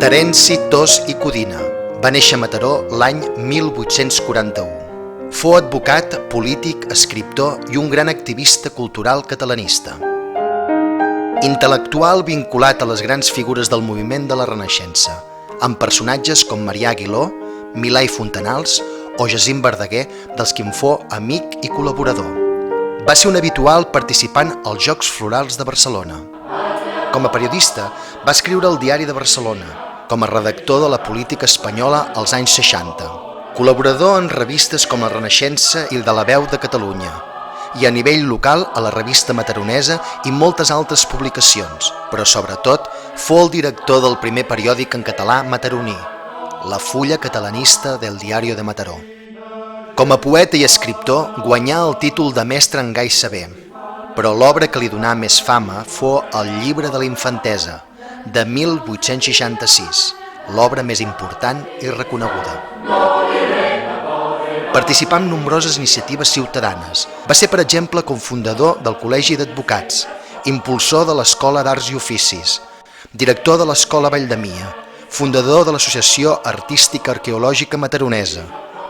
Terenci Thos i Codina va néixer a Mataró l'any 1841. Fou advocat, polític, escriptor i un gran activista cultural catalanista. Intel·lectual vinculat a les grans figures del moviment de la Renaixença, amb personatges com Marià Aguiló, Milà i Fontanals o Jacint Verdaguer, dels qui en fou amic i col·laborador. Va ser un habitual participant als Jocs Florals de Barcelona. Com a periodista, va escriure al Diari de Barcelona, com a redactor de la política espanyola als anys 60, col·laborador en revistes com La Renaixença i de La Veu de Catalunya, i a nivell local a la Revista Mataronesa i moltes altres publicacions, però sobretot fou el director del primer periòdic en català mataroní, La Fulla Catalanista del Diario de Mataró. Com a poeta i escriptor guanyà el títol de mestre en gai saber, però l'obra que li donà més fama fou El llibre de la infantesa, de 1866, l'obra més important i reconeguda. Participà en nombroses iniciatives ciutadanes. Va ser, per exemple, cofundador del Col·legi d'Advocats, impulsor de l'Escola d'Arts i Oficis, director de l'Escola Valldemia, fundador de l'Associació Artística Arqueològica Mataronesa,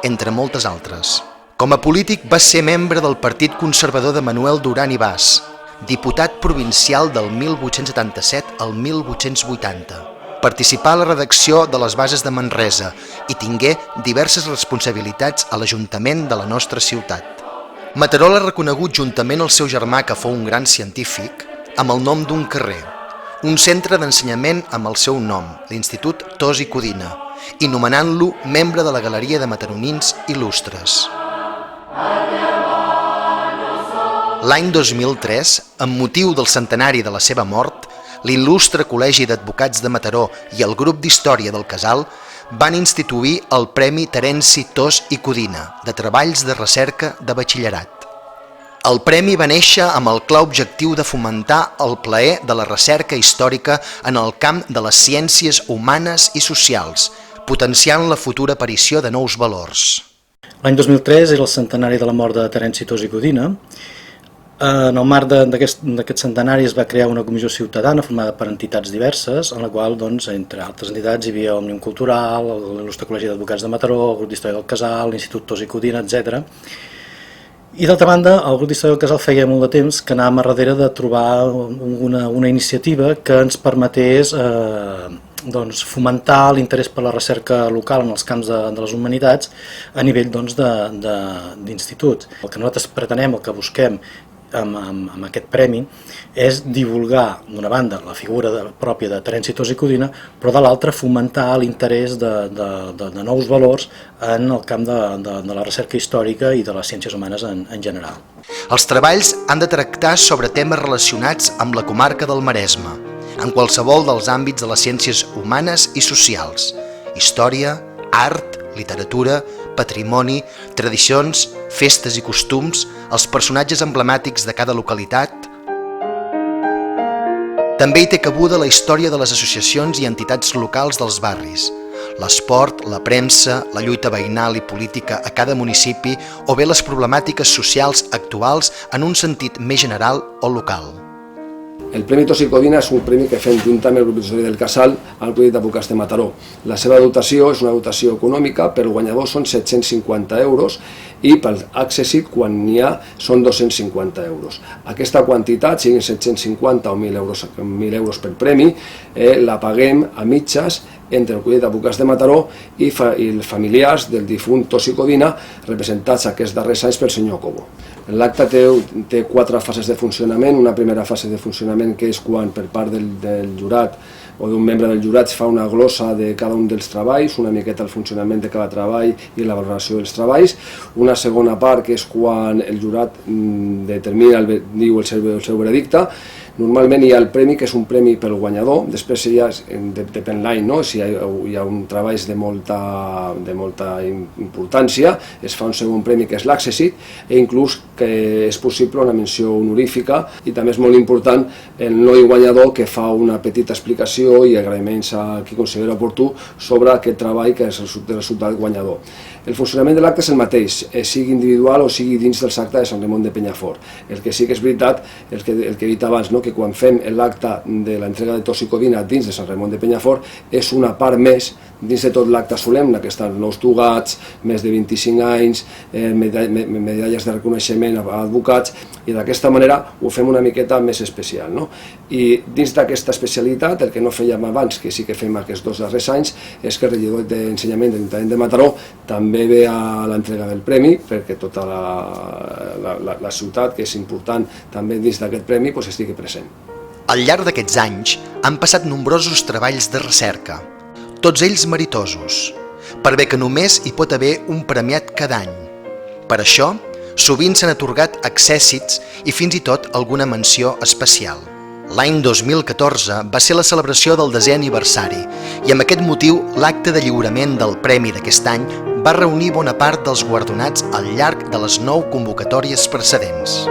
entre moltes altres. Com a polític va ser membre del Partit Conservador de Manuel Duran i Bas, diputat provincial del 1877 al 1880. Participà a la redacció de les bases de Manresa i tingué diverses responsabilitats a l'Ajuntament de la nostra ciutat. Mataró l'ha reconegut juntament al seu germà, que fou un gran científic, amb el nom d'un carrer, un centre d'ensenyament amb el seu nom, l'Institut Thos i Codina, i nomenant-lo membre de la Galeria de Mataronins Il·lustres. L'any 2003, amb motiu del centenari de la seva mort, l'il·lustre Col·legi d'Advocats de Mataró i el grup d'Història del Casal van instituir el Premi Terenci Thos i Codina de Treballs de Recerca de Batxillerat. El premi va néixer amb el clar objectiu de fomentar el plaer de la recerca històrica en el camp de les ciències humanes i socials, potenciant la futura aparició de nous valors. L'any 2003 era el centenari de la mort de Terenci Thos i Codina. En el marc d'aquest centenari es va crear una comissió ciutadana formada per entitats diverses, en la qual, entre altres entitats, hi havia Òmnium Cultural, l'Il·lustre Col·legi d'Advocats de Mataró, el grup d'Història del Casal, l'Institut Thos i Codina, etc. I d'altra banda, el grup d'Història del Casal feia molt de temps que anàvem a darrere de trobar una iniciativa que ens permetés fomentar l'interès per la recerca local en els camps de les humanitats a nivell d'instituts. El que nosaltres pretenem, el que busquem amb aquest premi, és divulgar, d'una banda, la figura pròpia de Terenci Thos i Codina, però de l'altra fomentar l'interès de nous valors en el camp de la recerca històrica i de les ciències humanes en general. Els treballs han de tractar sobre temes relacionats amb la comarca del Maresme, en qualsevol dels àmbits de les ciències humanes i socials: història, art, literatura, patrimoni, tradicions, festes i costums, els personatges emblemàtics de cada localitat. També hi té cabuda la història de les associacions i entitats locals dels barris, l'esport, la premsa, la lluita veïnal i política a cada municipi o bé les problemàtiques socials actuals en un sentit més general o local. El Premi Thos i Codina és un premi que fem junt amb el grup d'Història del Casal al Col·legi d'Advocats de Mataró. La seva dotació és una dotació econòmica, per guanyador són 750 euros i per accèssit, quan n'hi ha, són 250 euros. Aquesta quantitat, siguin 750 o 1.000 euros per premi, la paguem a mitges entre el Col·legi d'Advocats de Mataró i els familiars del difunt Thos i Codina, representats aquests darrers anys pel senyor Cobo. L'acte té 4 fases de funcionament. Una primera fase de funcionament, que és quan per part del jurat o d'un membre del jurat es fa una glossa de cada un dels treballs, una miqueta el funcionament de cada treball i la valoració dels treballs. Una segona part, que és quan el jurat determina, diu el seu veredicte. Normalment hi ha el premi, que és un premi pel guanyador. Després ja depèn l'any, no? Si hi ha un treball de molta importància, es fa un segon premi, que és l'accèssit, i inclús que és possible una menció honorífica, i també és molt important el noi guanyador, que fa una petita explicació i agraïments a qui considera oportú sobre aquest treball que és el resultat guanyador. El funcionament de l'acte és el mateix, sigui individual o sigui dins del acte de Sant Ramon de Penyafort. El que sí que és veritat, el que he dit abans, que quan fem l'acte de l'entrega de toxicodina dins de Sant Ramon de Penyafort és una part més dins de tot l'acte solemne, que estan nous togats, més de 25 anys, medalles de reconeixement a advocats, i d'aquesta manera ho fem una miqueta més especial, no? I dins d'aquesta especialitat, el que no fèiem abans, que sí que fem aquests 2 darrers anys, és que el regidor d'Ensenyament de l'Ajuntament de Mataró també ve a l'entrega del premi, perquè tota la ciutat, que és important també dins d'aquest premi, estigui present. Al llarg d'aquests anys han passat nombrosos treballs de recerca, tots ells meritosos, per bé que només hi pot haver un premiat cada any. Per això, sovint s'han atorgat accèssits i fins i tot alguna menció especial. L'any 2014 va ser la celebració del 10è aniversari i amb aquest motiu l'acte de lliurament del premi d'aquest any va reunir bona part dels guardonats al llarg de les 9 convocatòries precedents.